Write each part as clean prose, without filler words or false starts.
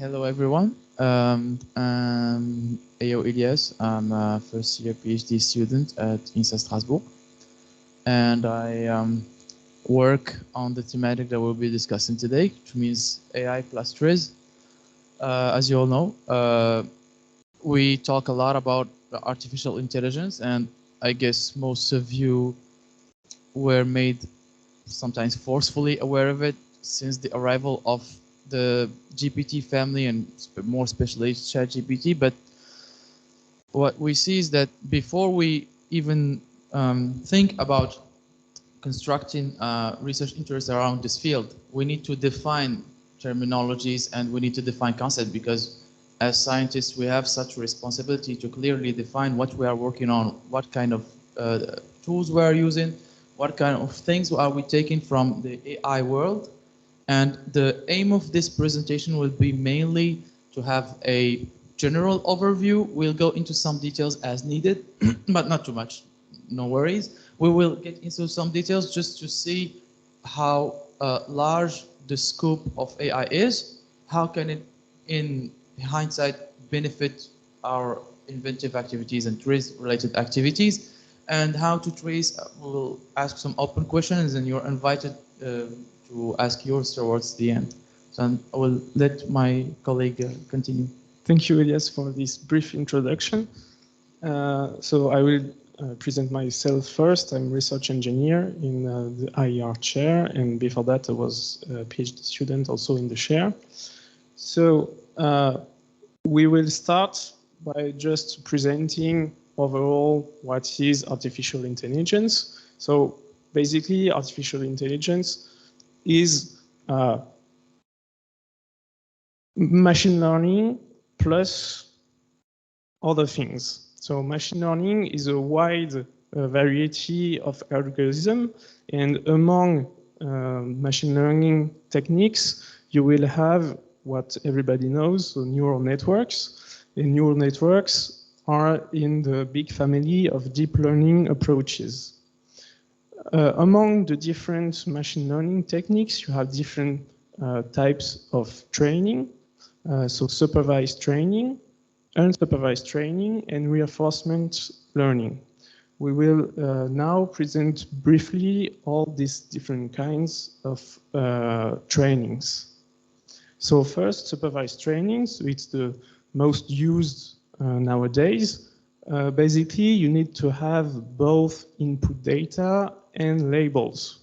Hello, everyone. I'm Iliass. I'm a first-year PhD student at INSA Strasbourg, and I work on the thematic that we'll be discussing today, which means AI plus TRIZ. As you all know, we talk a lot about artificial intelligence, and I guess most of you were made sometimes forcefully aware of it since the arrival of the GPT family and more especially ChatGPT. But what we see is that before we even think about constructing research interests around this field, we need to define terminologies and we need to define concepts, because as scientists we have such a responsibility to clearly define what we are working on, what kind of tools we are using, what kind of things are we taking from the AI world. And the aim of this presentation will be mainly to have a general overview. We'll go into some details as needed, but not too much, no worries. We will get into some details just to see how large the scope of AI is, how can it, in hindsight, benefit our inventive activities and TRIZ-related activities, and how to trace. We'll ask some open questions, and you're invited to ask yours towards the end. So I will let my colleague continue. Thank you, Iliass, for this brief introduction. So I will present myself first. I'm a research engineer in the IER chair, and before that I was a PhD student also in the chair. So we will start by just presenting overall what is artificial intelligence. So basically, artificial intelligence is machine learning plus other things. So machine learning is a wide variety of algorithms, and among machine learning techniques, you will have what everybody knows, so neural networks. And neural networks are in the big family of deep learning approaches. Among the different machine learning techniques, you have different types of training. So supervised training, unsupervised training, and reinforcement learning. We will now present briefly all these different kinds of trainings. So first, supervised training, so it's the most used nowadays. Basically, you need to have both input data and labels.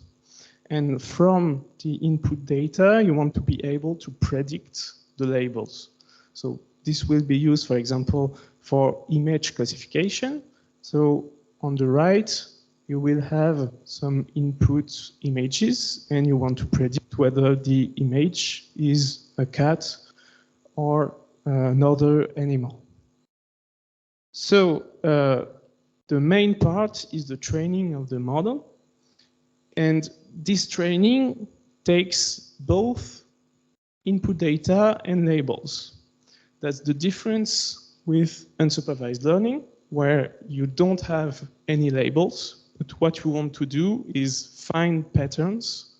And from the input data, you want to be able to predict the labels. So this will be used, for example, for image classification. So on the right, you will have some input images, and you want to predict whether the image is a cat or another animal. So the main part is the training of the model. And this training takes both input data and labels. That's the difference with unsupervised learning, where you don't have any labels, but what you want to do is find patterns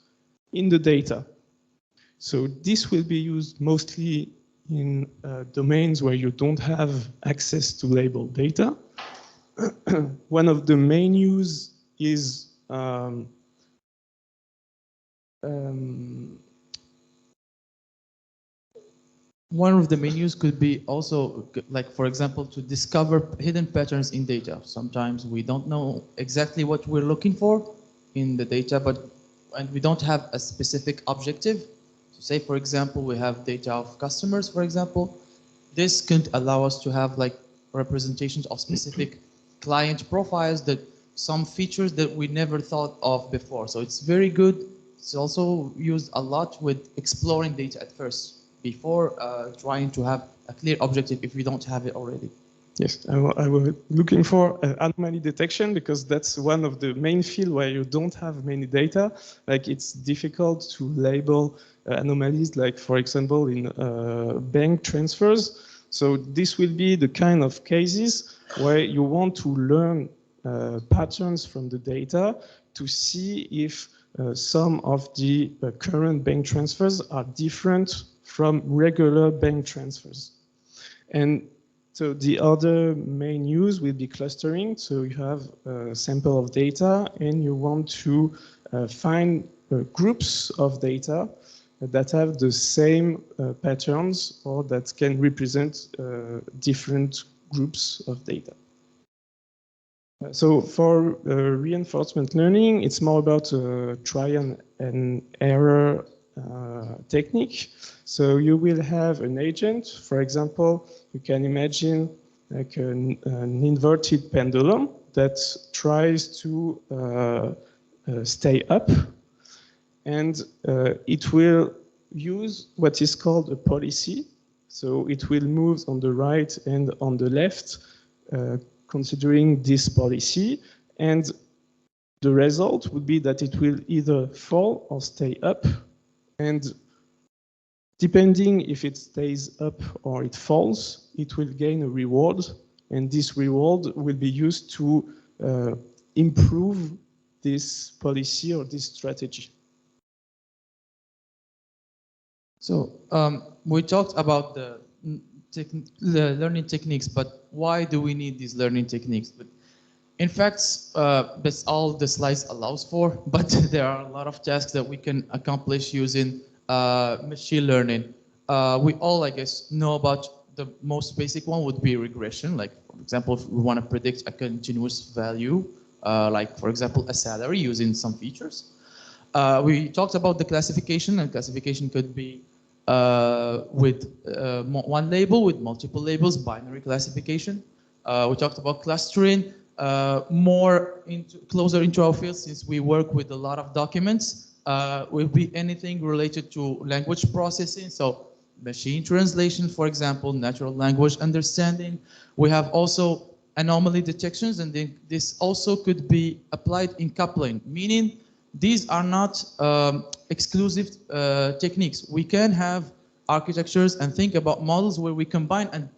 in the data. So this will be used mostly in domains where you don't have access to labeled data. One of the main use is one of the menus could be also, like, for example, to discover hidden patterns in data. Sometimes we don't know exactly what we're looking for in the data, and we don't have a specific objective. So say, for example, we have data of customers, for example. This could allow us to have like representations of specific client profiles, that some features that we never thought of before. So it's very good. It's also used a lot with exploring data at first, before trying to have a clear objective if we don't have it already. Yes, I was looking for anomaly detection, because that's one of the main fields where you don't have many data. Like, it's difficult to label anomalies, like, for example, in bank transfers. So this will be the kind of cases where you want to learn patterns from the data to see if some of the current bank transfers are different from regular bank transfers. And so the other main use will be clustering. So you have a sample of data and you want to find groups of data that have the same patterns or that can represent different groups of data. So for reinforcement learning, it's more about trial and error technique. So you will have an agent. For example, you can imagine like an inverted pendulum that tries to stay up, and it will use what is called a policy. So it will move on the right and on the left, considering this policy, and the result would be that it will either fall or stay up, and depending if it stays up or it falls, it will gain a reward, and this reward will be used to improve this policy or this strategy. So we talked about the learning techniques, but why do we need these learning techniques? But in fact, that's all the slides allows for, but there are a lot of tasks that we can accomplish using machine learning. We all, I guess, know about the most basic one would be regression. Like, for example, if we want to predict a continuous value, like, for example, a salary using some features. We talked about the classification, and classification could be with one label, with multiple labels, binary classification. We talked about clustering, closer into our field, since we work with a lot of documents. Will be anything related to language processing, so machine translation, for example, natural language understanding. We have also anomaly detections, and then this also could be applied in coupling, meaning these are not exclusive techniques. We can have architectures and think about models where we combine, and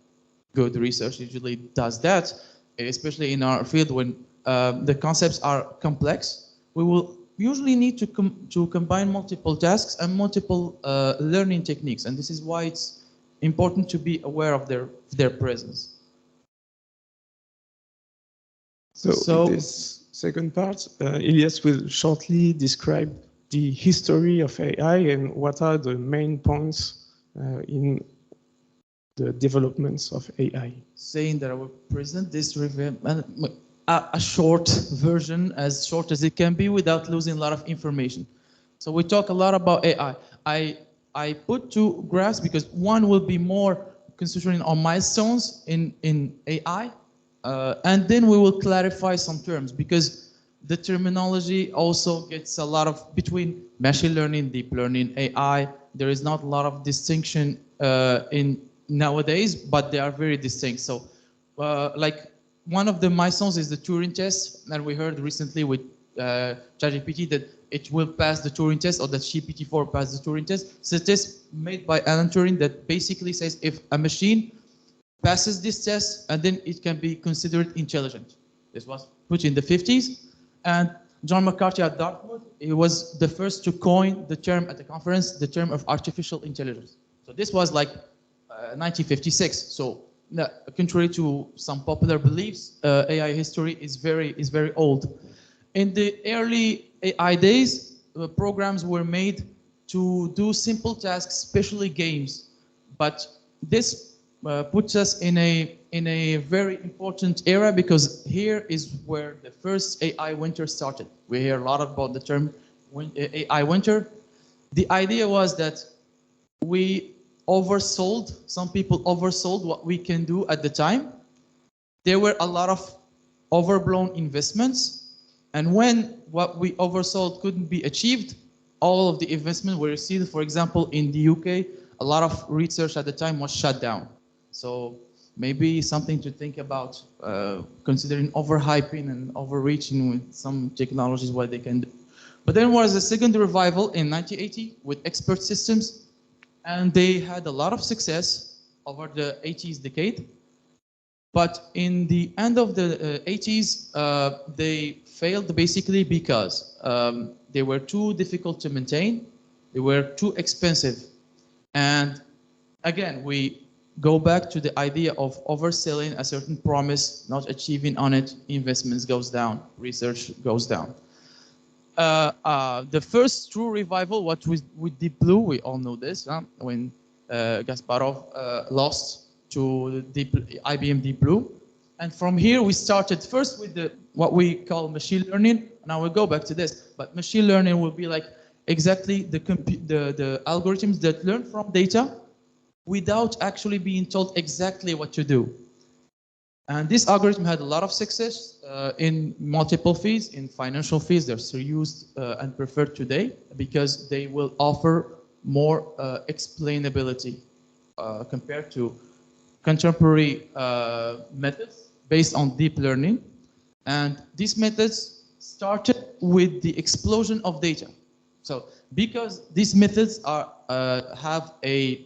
good research usually does that, especially in our field when the concepts are complex. We will usually need to combine multiple tasks and multiple learning techniques, and this is why it's important to be aware of their presence. So in this second part, Iliass will shortly describe the history of AI and what are the main points in the developments of AI. Saying that I will present this review, a short version, as short as it can be, without losing a lot of information. So we talk a lot about AI. I put two graphs because one will be more considering on milestones in AI, and then we will clarify some terms, because the terminology also gets a lot of, between machine learning, deep learning, AI, there is not a lot of distinction in nowadays, but they are very distinct. So like one of the milestones is the Turing test, and we heard recently with ChatGPT that it will pass the Turing test, or that GPT-4 passed the Turing test. It's a test made by Alan Turing that basically says if a machine passes this test, and then it can be considered intelligent. This was put in the 50s, and John McCarthy at Dartmouth, he was the first to coin the term at the conference, the term of artificial intelligence. So this was like 1956. So contrary to some popular beliefs, AI history is very old. In the early AI days, programs were made to do simple tasks, especially games. But this puts us in a very important era, because here is where the first AI winter started. We hear a lot about the term AI winter. The idea was that we oversold, some people oversold what we can do at the time. There were a lot of overblown investments, and when what we oversold couldn't be achieved, all of the investment were received. For example, in the UK, a lot of research at the time was shut down. So maybe something to think about, considering overhyping and overreaching with some technologies, what they can do. But then was a second revival in 1980 with expert systems, and they had a lot of success over the 80s decade. But in the end of the 80s, they failed basically because they were too difficult to maintain, they were too expensive. And again, we go back to the idea of overselling a certain promise, not achieving on it, investments goes down, research goes down. The first true revival, what with Deep Blue, we all know this, when Kasparov lost to IBM Deep Blue. And from here, we started first with what we call machine learning. And I will go back to this, but machine learning will be like exactly the algorithms that learn from data without actually being told exactly what to do. And this algorithm had a lot of success in multiple fields. In financial fields, they're still used and preferred today because they will offer more explainability compared to contemporary methods based on deep learning. And these methods started with the explosion of data. So because these methods have a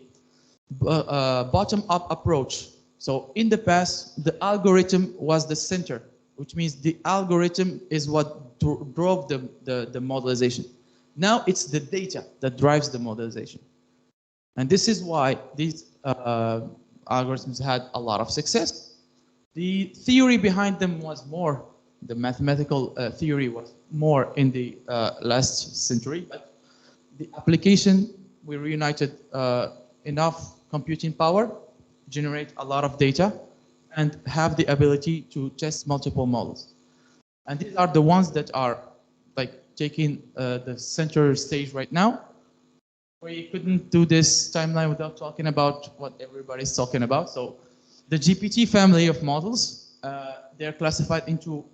bottom-up approach. So in the past, the algorithm was the center, which means the algorithm is what drove the modelization. Now it's the data that drives the modelization. And this is why these algorithms had a lot of success. The theory behind them was more, the mathematical theory was more in the last century, but the application, we reunited enough computing power, generate a lot of data, and have the ability to test multiple models. And these are the ones that are like taking the center stage right now. We couldn't do this timeline without talking about what everybody's talking about. So the GPT family of models, they're classified into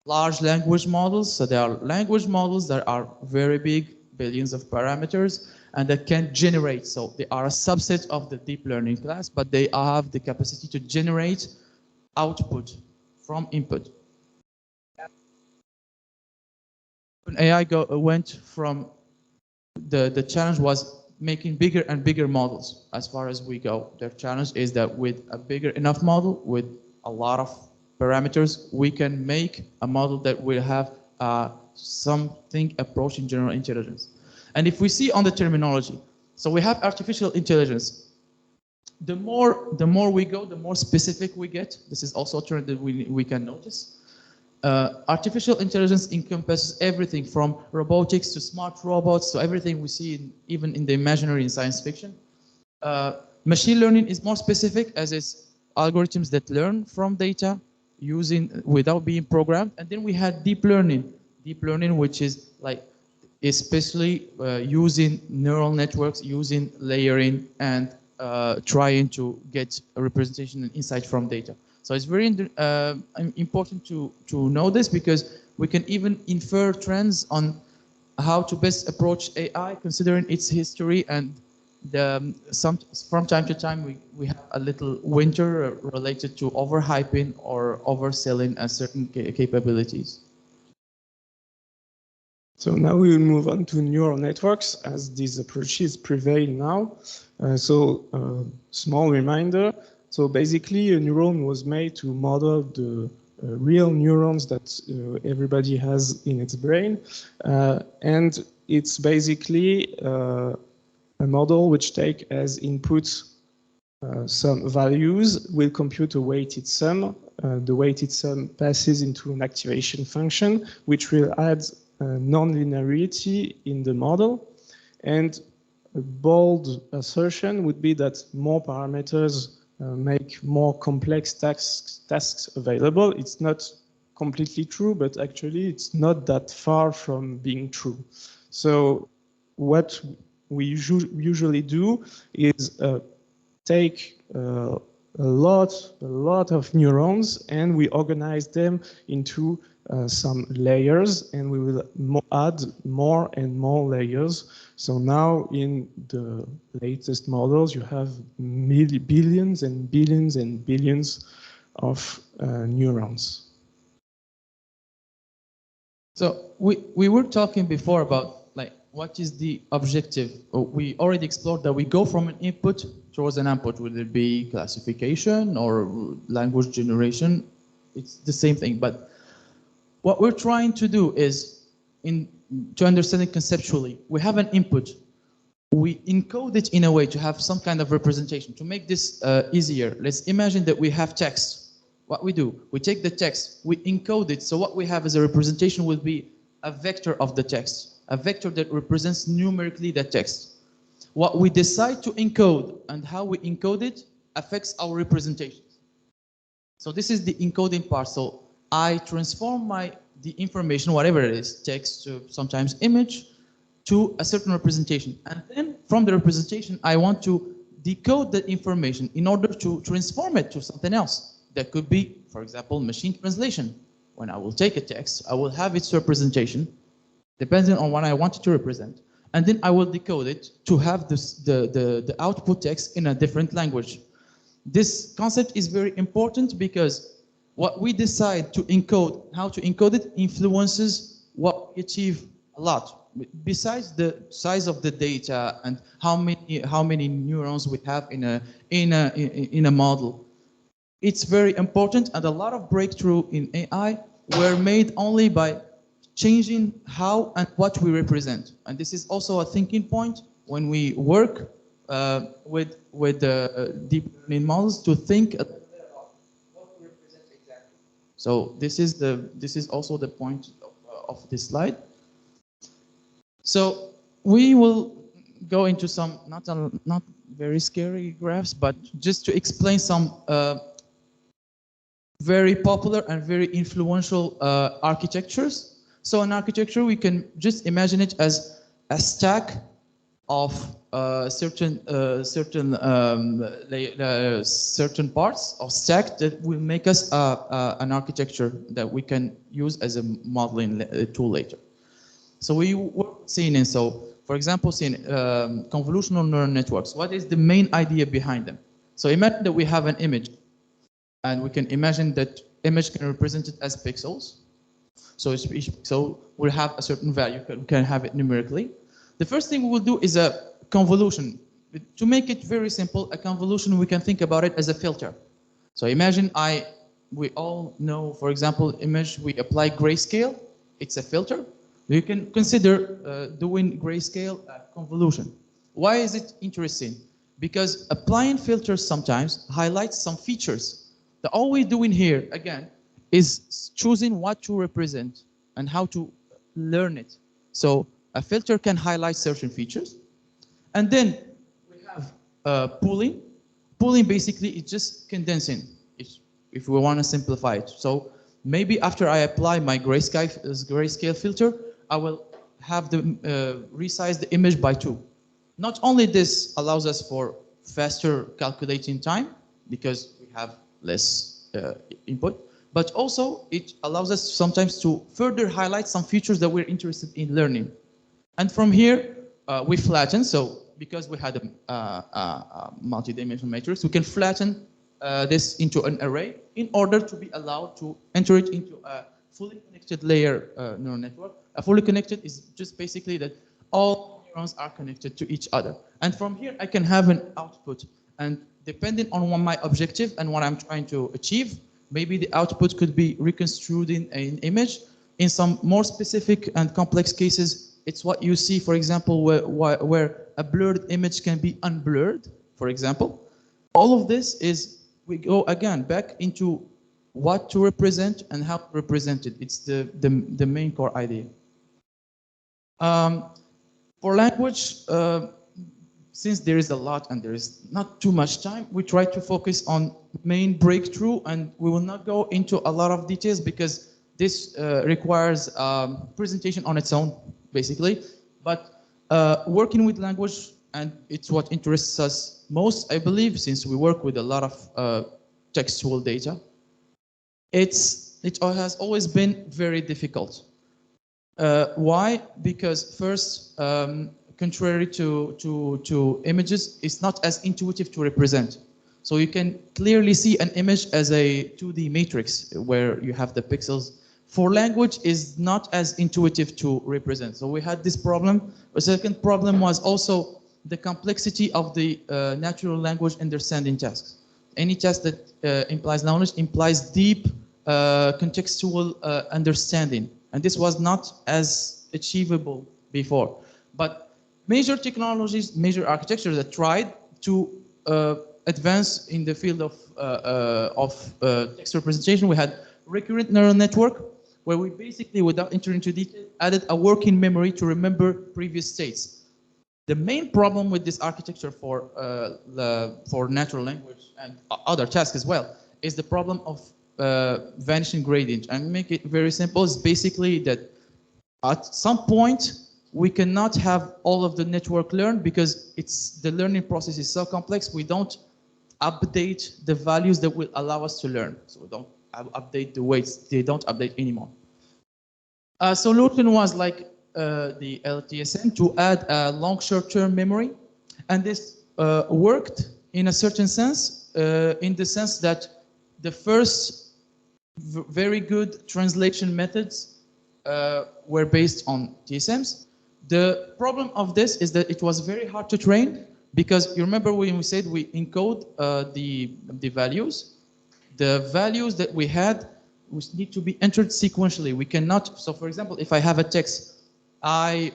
large language models. So there are language models that are very big, billions of parameters, and that can generate. So they are a subset of the deep learning class, but they have the capacity to generate output from input. When AI went from the challenge was making bigger and bigger models as far as we go. Their challenge is that with a bigger enough model, with a lot of parameters, we can make a model that will have something approaching general intelligence. And if we see on the terminology, so we have artificial intelligence. The more we go, the more specific we get. This is also a trend that we can notice. Artificial intelligence encompasses everything from robotics to smart robots to everything we see even in the imaginary in science fiction. Machine learning is more specific, as is algorithms that learn from data without being programmed. And then we had deep learning, which is like especially using neural networks, using layering and trying to get a representation and insight from data. So it's very important to know this, because we can even infer trends on how to best approach AI, considering its history. And from time to time, we have a little winter related to overhyping or overselling certain capabilities. So now we will move on to neural networks, as these approaches prevail now. Small reminder. So basically, a neuron was made to model the real neurons that everybody has in its brain. And it's basically a model which takes as input some values, will compute a weighted sum. The weighted sum passes into an activation function, which will add non-linearity in the model. And a bold assertion would be that more parameters make more complex tasks available. It's not completely true, but actually it's not that far from being true. So what we usually do is take a lot of neurons, and we organize them into some layers, and we will add more and more layers. So now in the latest models, you have billions and billions and billions of neurons. So we were talking before about like what is the objective. We already explored that we go from an input towards an output, whether it be classification or language generation. It's the same thing, but what we're trying to do is, in to understand it conceptually, we have an input. We encode it in a way to have some kind of representation. To make this easier, let's imagine that we have text. What we do, we take the text, we encode it, so what we have as a representation will be a vector of the text, a vector that represents numerically the text. What we decide to encode and how we encode it affects our representations. So this is the encoding part. So I transform the information, whatever it is, text to sometimes image, to a certain representation. And then from the representation, I want to decode the information in order to transform it to something else. That could be, for example, machine translation. When I will take a text, I will have its representation, depending on what I want it to represent. And then I will decode it to have the output text in a different language. This concept is very important because what we decide to encode, how to encode it, influences what we achieve a lot. Besides the size of the data and how many neurons we have in a model, it's very important, and a lot of breakthrough in AI were made only by changing how and what we represent. And this is also a thinking point when we work with deep learning models to think about what we represent exactly. So this is also the point of this slide. So we will go into some not very scary graphs, but just to explain some very popular and very influential architectures. So an architecture, we can just imagine it as a stack of certain parts of stack that will make us an architecture that we can use as a modeling tool later. So we were seeing, and so for example, seeing convolutional neural networks. What is the main idea behind them? So imagine that we have an image, and we can imagine that image can be represented as pixels. So each pixel will have a certain value, we can have it numerically. The first thing we will do is a convolution. To make it very simple, a convolution, we can think about it as a filter. So imagine we all know, for example, image, we apply grayscale, it's a filter. You can consider doing grayscale convolution. Why is it interesting? Because applying filters sometimes highlights some features. All we're doing here, again, is choosing what to represent and how to learn it. So a filter can highlight certain features. And then we have pooling. Pooling basically is just condensing, if we want to simplify it. So maybe after I apply my grayscale filter, I will have resize the image by 2. Not only this allows us for faster calculating time, because we have less input, but also it allows us sometimes to further highlight some features that we're interested in learning. And from here, we flatten. So because we had a multi-dimensional matrix, we can flatten this into an array in order to be allowed to enter it into a fully connected layer neural network. A fully connected is just basically that all neurons are connected to each other. And from here, I can have an output. And depending on what my objective and what I'm trying to achieve, maybe the output could be reconstrued in an image. In some more specific and complex cases, it's what you see, for example, where a blurred image can be unblurred, for example. All of this is, we go again back into what to represent and how to represent it. It's the main core idea. For language, since there is a lot and there is not too much time, we try to focus on main breakthrough, and we will not go into a lot of details because this requires presentation on its own, basically. But working with language, and it's what interests us most, I believe, since we work with a lot of textual data, it has always been very difficult. Why? Because first, contrary to images, it's not as intuitive to represent. So you can clearly see an image as a 2D matrix where you have the pixels. For language, is not as intuitive to represent. So we had this problem. The second problem was also the complexity of the natural language understanding tasks. Any task that implies knowledge implies deep contextual understanding. And this was not as achievable before. But major technologies, major architectures that tried to advance in the field of text representation. We had recurrent neural network, where we basically, without entering into detail, added a working memory to remember previous states. The main problem with this architecture for natural language and other tasks as well is the problem of vanishing gradient. And make it very simple, it's basically that at some point we cannot have all of the network learned because the learning process is so complex. We don't update the values that will allow us to learn. So we don't update the weights. They don't update anymore. A solution was like the LTSM to add a long short-term memory. And this worked in a certain sense, in the sense that the first very good translation methods were based on TSMs. The problem of this is that it was very hard to train because you remember when we said we encode the values? The values that we had need to be entered sequentially. We cannot, so for example, if I have a text, I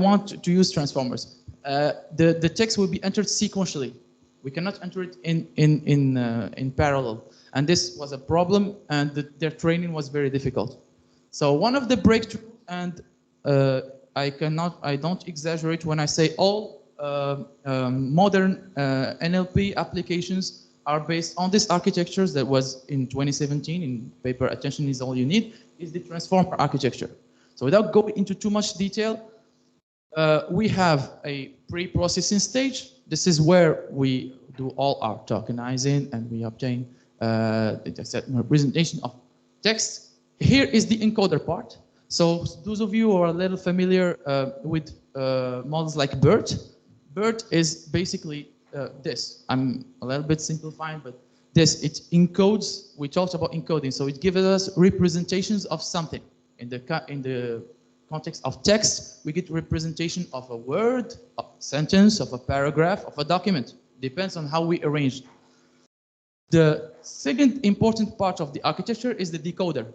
want to use transformers. The text will be entered sequentially. We cannot enter it in parallel. And this was a problem, and their training was very difficult. So one of the breakthroughs, and I don't exaggerate when I say all modern NLP applications are based on this architectures that was in 2017 in paper Attention is All You Need, is the transformer architecture. So without going into too much detail, we have a pre-processing stage. This is where we do all our tokenizing and we obtain the representation of text. Here is the encoder part. So those of you who are a little familiar with models like BERT, BERT is basically this. I'm a little bit simplifying, but this, it encodes, we talked about encoding, so it gives us representations of something. In the context of text, we get representation of a word, of a sentence, of a paragraph, of a document. Depends on how we arrange. The second important part of the architecture is the decoder.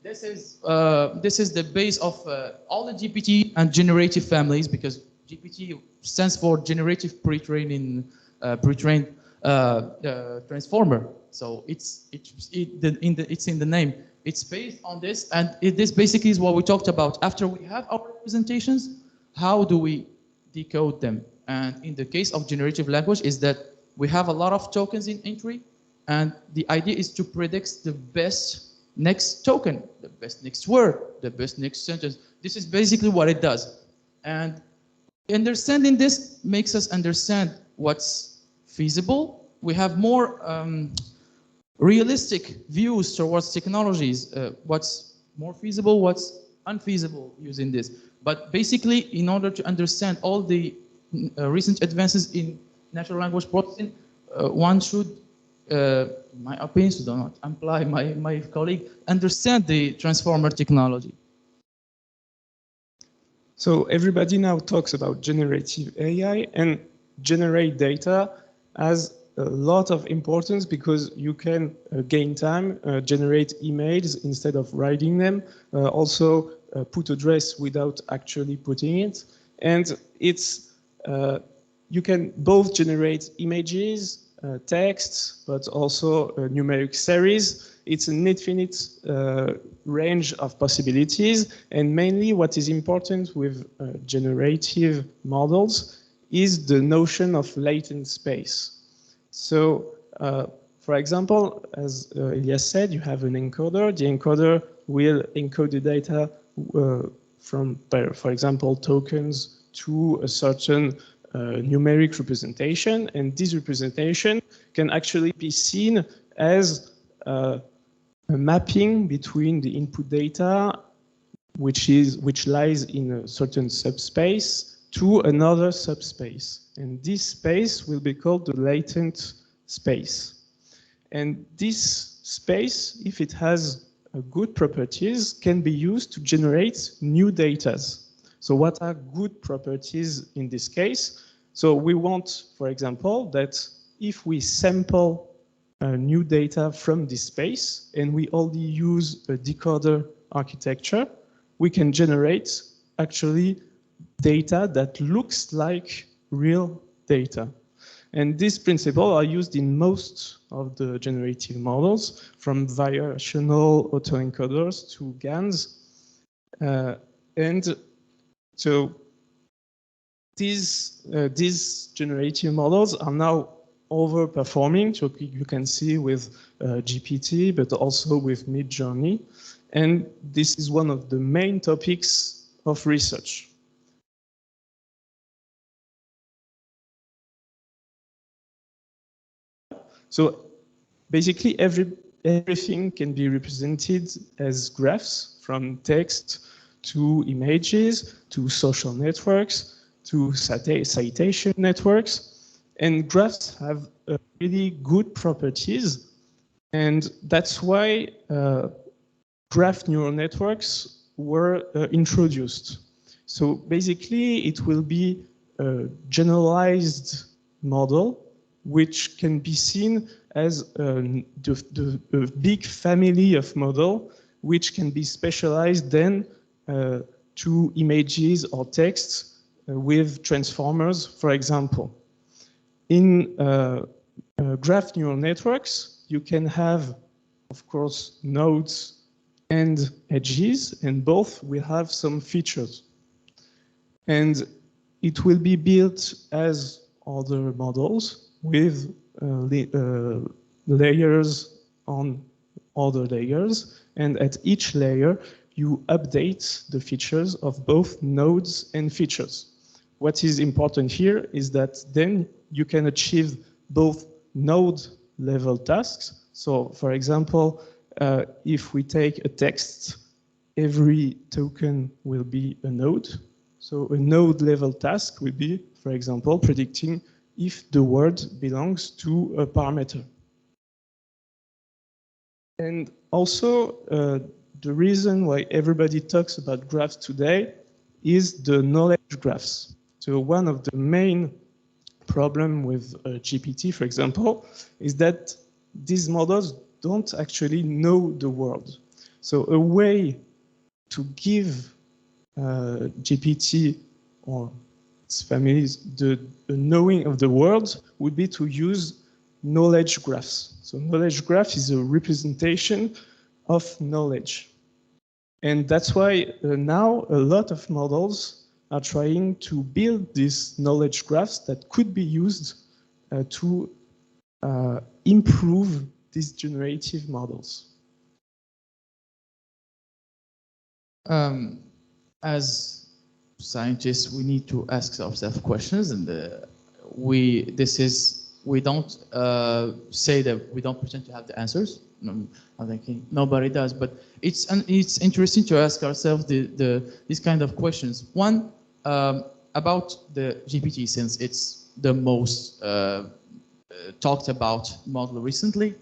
This is the base of all the GPT and generative families, because GPT stands for generative pre-trained transformer. So it's in the name. It's based on this, and this basically is what we talked about. After we have our representations, how do we decode them? And in the case of generative language, is that we have a lot of tokens in entry, and the idea is to predict the best next token, the best next word, the best next sentence. This is basically what it does. And understanding this makes us understand what's feasible. We have more realistic views towards technologies, what's more feasible, what's unfeasible using this. But basically, in order to understand all the recent advances in natural language processing, one should, in my opinion, so do not imply my colleague, understand the transformer technology. So everybody now talks about generative AI, and generate data has a lot of importance because you can gain time, generate emails instead of writing them, also put address without actually putting it. And it's, you can both generate images, texts, but also numeric series. It's an infinite range of possibilities. And mainly what is important with generative models is the notion of latent space. So, for example, as Iliass said, you have an encoder. The encoder will encode the data from, for example, tokens to a certain numeric representation, and this representation can actually be seen as a mapping between the input data, which lies in a certain subspace, to another subspace. And this space will be called the latent space. And this space, if it has good properties, can be used to generate new data. So what are good properties in this case? So we want, for example, that if we sample new data from this space, and we only use a decoder architecture, we can generate actually data that looks like real data. And these principles are used in most of the generative models, from variational autoencoders to GANs. And so these generative models are now overperforming, so you can see with GPT, but also with Midjourney. And this is one of the main topics of research. So basically everything can be represented as graphs, from text to images, to social networks, to citation networks. And graphs have really good properties. And that's why graph neural networks were introduced. So basically, it will be a generalized model which can be seen as the big family of model which can be specialized then to images or texts with transformers, for example. In graph neural networks, you can have, of course, nodes and edges, and both will have some features. And it will be built as other models with layers on other layers. And at each layer, you update the features of both nodes and features. What is important here is that then you can achieve both node level tasks. So for example, if we take a text, every token will be a node. So a node level task will be, for example, predicting if the word belongs to a parameter. And also, the reason why everybody talks about graphs today is the knowledge graphs. So one of the main problem with GPT, for example, is that these models don't actually know the world. So a way to give GPT or its families the knowing of the world would be to use knowledge graphs. So knowledge graph is a representation of knowledge. And that's why now a lot of models are trying to build these knowledge graphs that could be used to improve these generative models. As scientists, we need to ask ourselves questions, and we don't say that we don't pretend to have the answers. No, I think nobody does, but it's interesting to ask ourselves these kind of questions. One, about the GPT, since it's the most talked about model recently.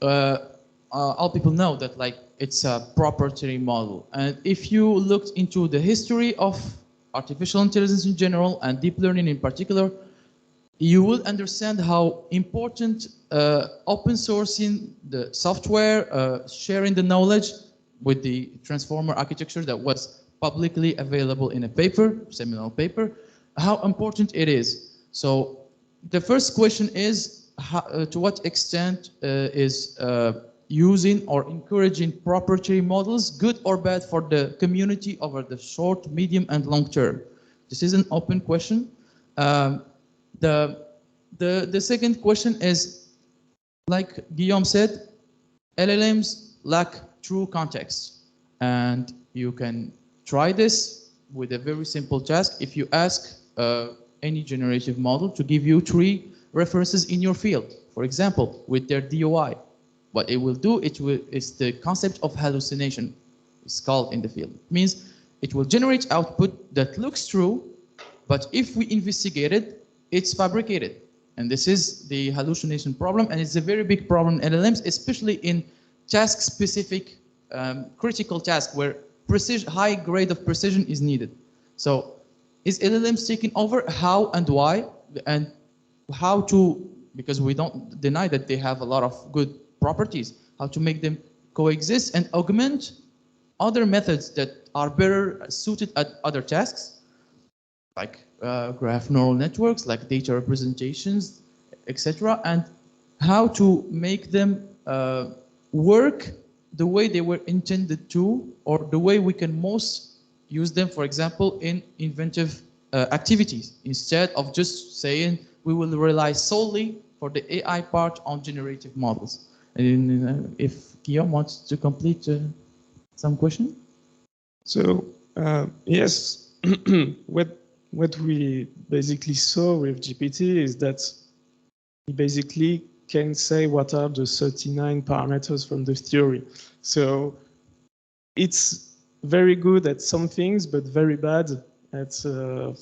All people know that like it's a proprietary model, and if you looked into the history of artificial intelligence in general and deep learning in particular, you will understand how important open sourcing the software, sharing the knowledge with the transformer architecture that was publicly available in a paper, seminal paper, how important it is. So the first question is, to what extent is using or encouraging proprietary models good or bad for the community over the short, medium, and long term? This is an open question. The second question is, like Guillaume said, LLMs lack true context, and you can try this with a very simple task. If you ask any generative model to give you 3 references in your field, for example, with their DOI, what it will do, it's the concept of hallucination. It's called in the field. It means it will generate output that looks true, but if we investigate it, it's fabricated. And this is the hallucination problem, and it's a very big problem in LLMs, especially in task-specific critical tasks where precision, high grade of precision is needed. So is LLMs taking over? How and why? And how to because we don't deny that they have a lot of good properties, how to make them coexist and augment other methods that are better suited at other tasks, like graph neural networks, like data representations, etc., and how to make them work the way they were intended to, or the way we can most use them, for example, in inventive activities, instead of just saying we will rely solely for the AI part on generative models. And if Guillaume wants to complete some question? So yes, what we basically saw with GPT is that he basically can say what are the 39 parameters from the theory. So it's very good at some things, but very bad at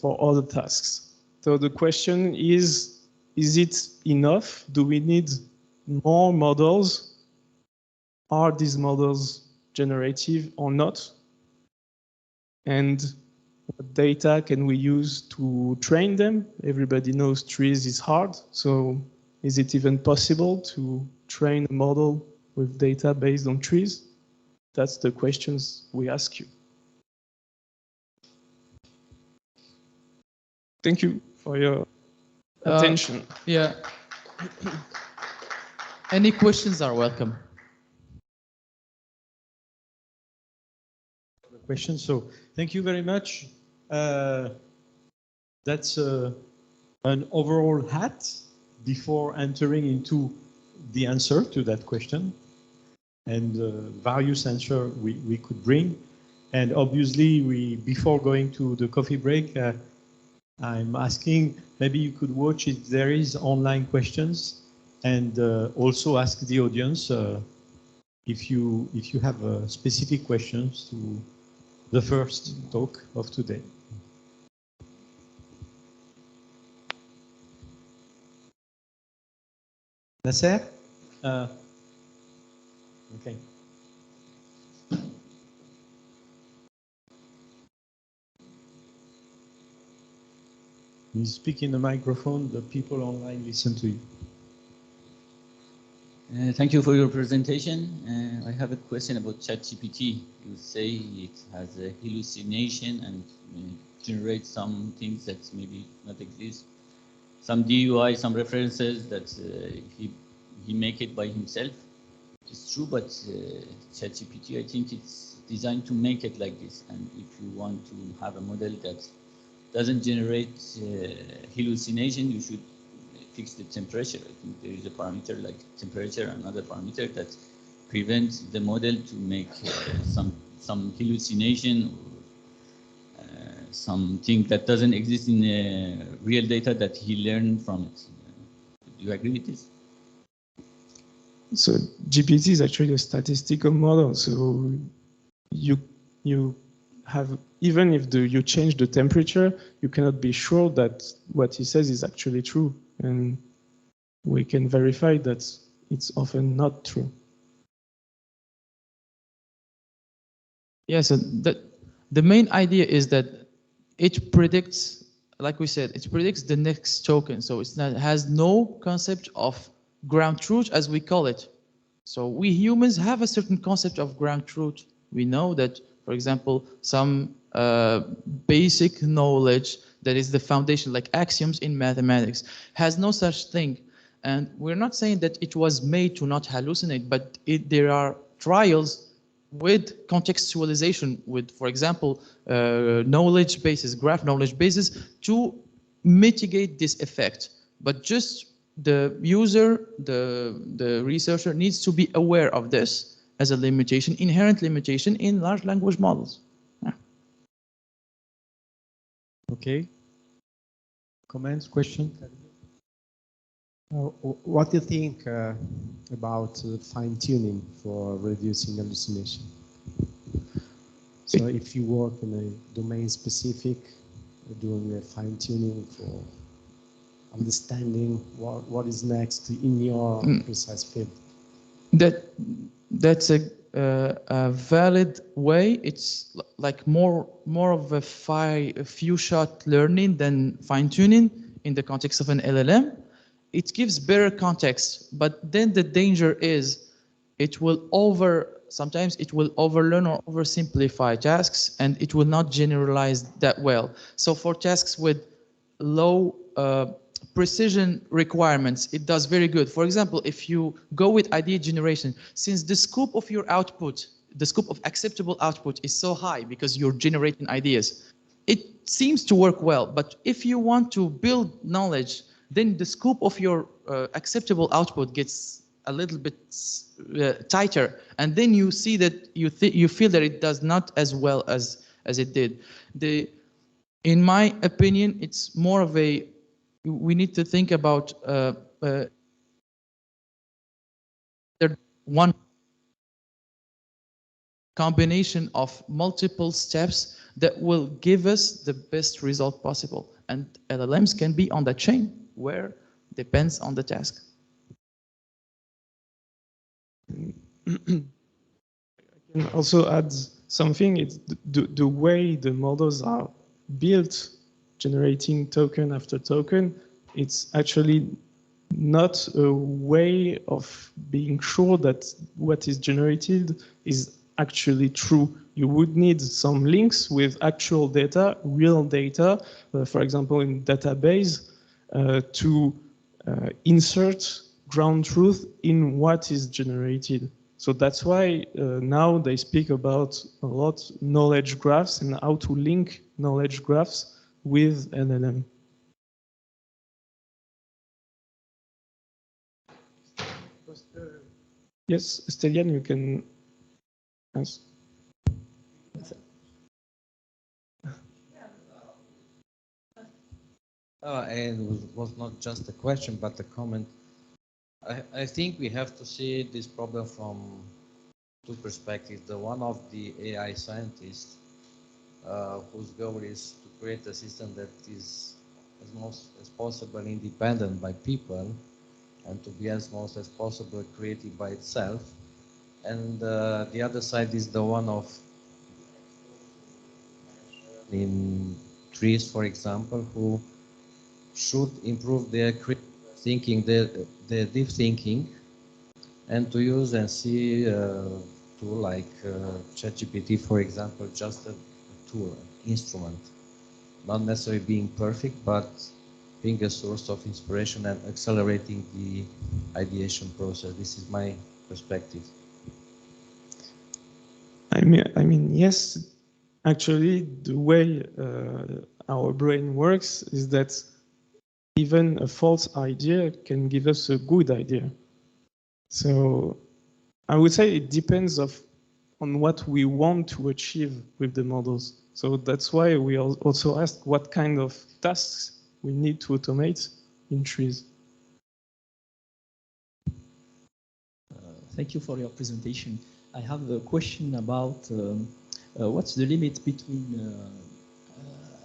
for other tasks. So the question is it enough? Do we need more models? Are these models generative or not? And what data can we use to train them? Everybody knows trees is hard. So is it even possible to train a model with data based on trees? That's the questions we ask you. Thank you for your attention. Yeah. Any questions are welcome. Question. So thank you very much. That's an overall hat before entering into the answer to that question, and various answers we could bring. And obviously, before going to the coffee break, I'm asking maybe you could watch if there is online questions, and also ask the audience if you have specific questions to the first talk of today. Nasser? Okay. You speak in the microphone, the people online listen to you. Thank you for your presentation. I have a question about ChatGPT. You say it has a hallucination and generates some things that maybe not exist. Some DUI, some references that he make it by himself. It's true, but ChatGPT, I think it's designed to make it like this. And if you want to have a model that doesn't generate hallucination, you should fix the temperature. I think there is a parameter like temperature, another parameter that prevents the model to make some hallucination or something that doesn't exist in real data that he learned from it. Do you agree with this? So GPT is actually a statistical model. So you have, even if you change the temperature, you cannot be sure that what he says is actually true. And we can verify that it's often not true. Yes, yeah, so the main idea is that it predicts, like we said, it predicts the next token. So it has no concept of ground truth, as we call it. So we humans have a certain concept of ground truth. We know that, for example, some basic knowledge that is the foundation, like axioms in mathematics, has no such thing. And we're not saying that it was made to not hallucinate, but there are trials with contextualization, with, for example, knowledge bases, graph knowledge bases, to mitigate this effect. But just the user, the researcher needs to be aware of this as a limitation, inherent limitation in large language models. Yeah. Okay. Comments, questions? What do you think about fine-tuning for reducing hallucination? So if you work in a domain-specific, doing a fine-tuning for understanding what is next in your precise field. That's a valid way. It's like more of a few shot learning than fine-tuning in the context of an LLM. it gives better context, but then the danger is sometimes it will overlearn or oversimplify tasks, and it will not generalize that well. So for tasks with low precision requirements, it does very good. For example, if you go with idea generation, since the scope of your output, the scope of acceptable output is so high because you're generating ideas, it seems to work well. But if you want to build knowledge, then the scope of your acceptable output gets a little bit tighter, and then you see that you feel that it does not as well as it did. In my opinion, it's more of a, we need to think about one combination of multiple steps that will give us the best result possible. And LLMs can be on the chain where depends on the task. I can also add something. It's the way the models are built, generating token after token. It's actually not a way of being sure that what is generated is actually true. You would need some links with actual data, real data, for example, in database, to insert ground truth in what is generated. So that's why now they speak about a lot knowledge graphs and how to link knowledge graphs with LLM. Yes, Stelian, you can answer. And it was not just a question, but a comment. I think we have to see this problem from two perspectives. The one of the AI scientist, whose goal is to create a system that is as much as possible independent by people and to be as much as possible created by itself. And the other side is the one of in trees, for example, who should improve their thinking, their deep thinking, and to use and see tool like ChatGPT, for example, just a tool, instrument, not necessarily being perfect, but being a source of inspiration and accelerating the ideation process. This is my perspective. I mean, yes. Actually, the way our brain works is that even a false idea can give us a good idea. So I would say it depends on what we want to achieve with the models. So that's why we also ask what kind of tasks we need to automate in trees. Thank you for your presentation. I have a question about what's the limit between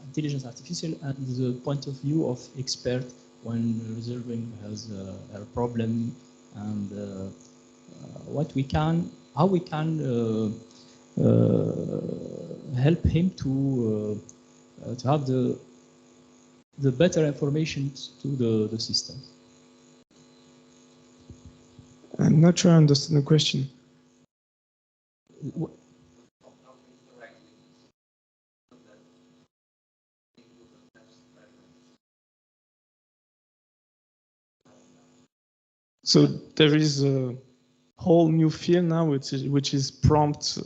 intelligence artificial and the point of view of expert when resolving a problem, and how we can help him to have the better information to the system. I'm not sure I understand the question. So there is a whole new field now, which is prompt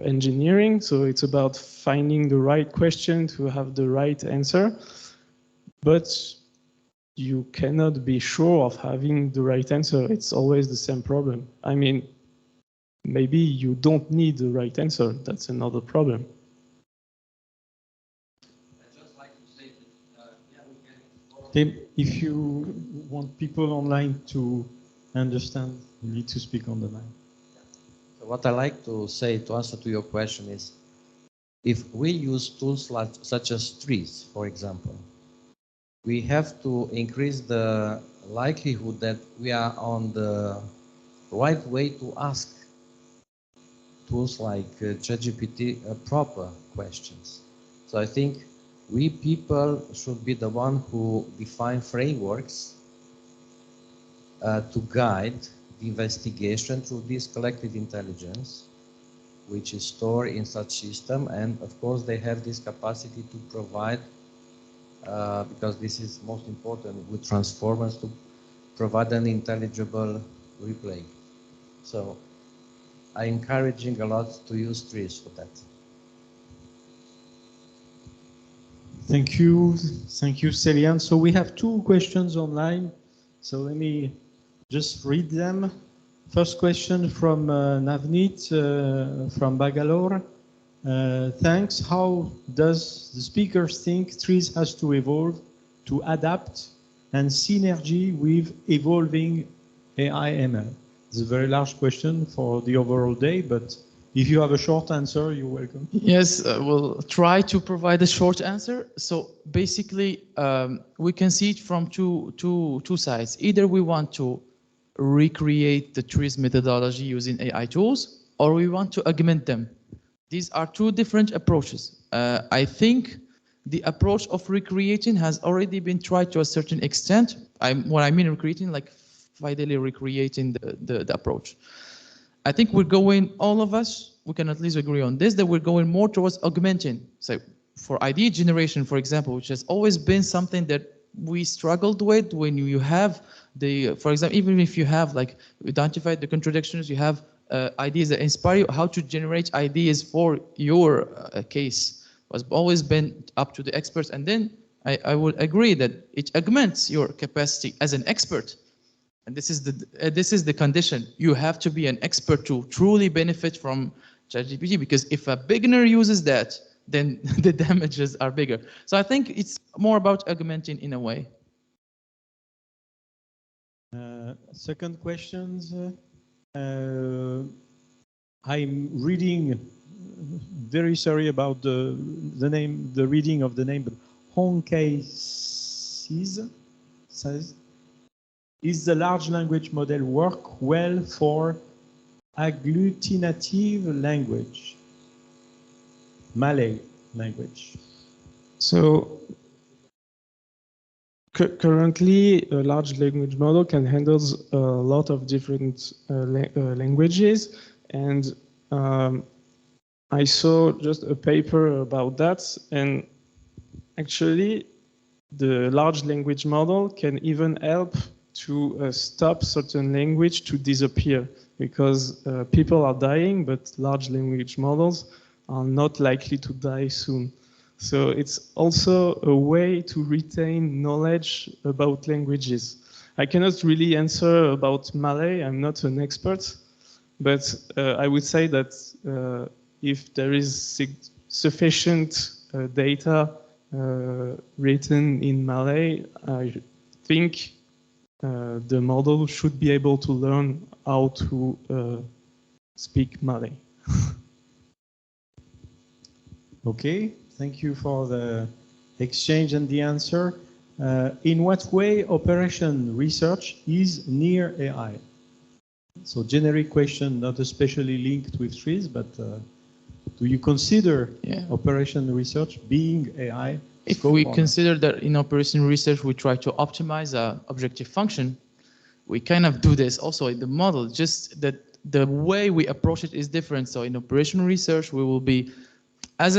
engineering. So it's about finding the right question to have the right answer. But you cannot be sure of having the right answer. It's always the same problem. I mean, maybe you don't need the right answer. That's another problem. If you want people online to understand, you need to speak on the line. So what I like to say to answer to your question is, if we use tools such as trees, for example, we have to increase the likelihood that we are on the right way to ask tools like ChatGPT proper questions. So I think we people should be the one who define frameworks to guide the investigation through this collective intelligence, which is stored in such system. And of course, they have this capacity to provide, because this is most important with transformers, to provide an intelligible replay. So I'm encouraging a lot to use trees for that. Thank you, Celian. So we have two questions online. So let me just read them. First question from Navneet from Bangalore. Thanks. How does the speakers think trees has to evolve to adapt and synergy with evolving AI ML? It's a very large question for the overall day, but if you have a short answer, you're welcome. Yes, we'll try to provide a short answer. So basically, we can see it from two sides. Either we want to recreate the trees methodology using AI tools, or we want to augment them. These are two different approaches. I think the approach of recreating has already been tried to a certain extent. What I mean recreating, like finally recreating the approach. I think we're going, all of us, we can at least agree on this, that we're going more towards augmenting. So for idea generation, for example, which has always been something that we struggled with when you have the, for example, even if you have like identified the contradictions, you have ideas that inspire you, how to generate ideas for your case was always been up to the experts. And then I would agree that it augments your capacity as an expert. And this is the condition. You have to be an expert to truly benefit from ChatGPT, because if a beginner uses that, then the damages are bigger. So I think it's more about augmenting in a way. Second questions. I'm reading, very sorry about the name, the reading of the name, but Hongkei says, is the large language model work well for agglutinative language, Malay language? So currently, a large language model can handle a lot of different languages, and I saw just a paper about that, and actually the large language model can even help to stop certain language to disappear, because people are dying, but large language models are not likely to die soon. So it's also a way to retain knowledge about languages. I cannot really answer about Malay, I'm not an expert, but I would say that if there is sufficient data written in Malay, I think the model should be able to learn how to speak Malay. Okay, thank you for the exchange and the answer. In what way operation research is near AI? So generic question, not especially linked with trees, but do you consider operation research being AI? If we consider that in operation research, we try to optimize an objective function, we kind of do this also in the model, just that the way we approach it is different. So in operation research, we will be, as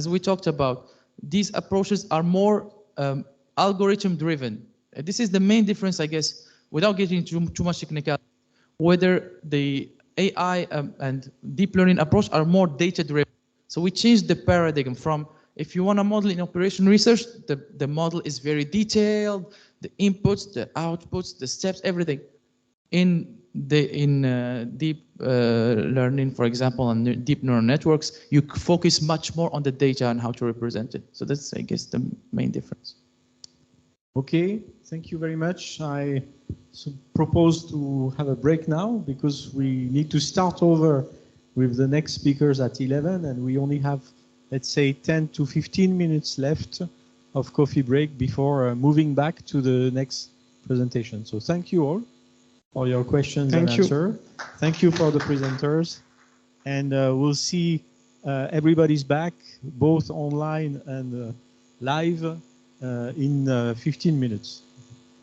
we talked about, these approaches are more algorithm driven. This is the main difference, I guess, without getting too much technical, whether the AI and deep learning approach are more data driven. So we changed the paradigm from, if you want to model in operation research, the model is very detailed, the inputs, the outputs, the steps, everything. In deep learning, for example, on deep neural networks, you focus much more on the data and how to represent it. So that's, I guess, the main difference. Okay, thank you very much. I propose to have a break now, because we need to start over with the next speakers at 11, and we only have, let's say, 10 to 15 minutes left of coffee break before moving back to the next presentation. So thank you all for your questions and answers. Thank you for the presenters. And we'll see everybody's back, both online and live, in 15 minutes.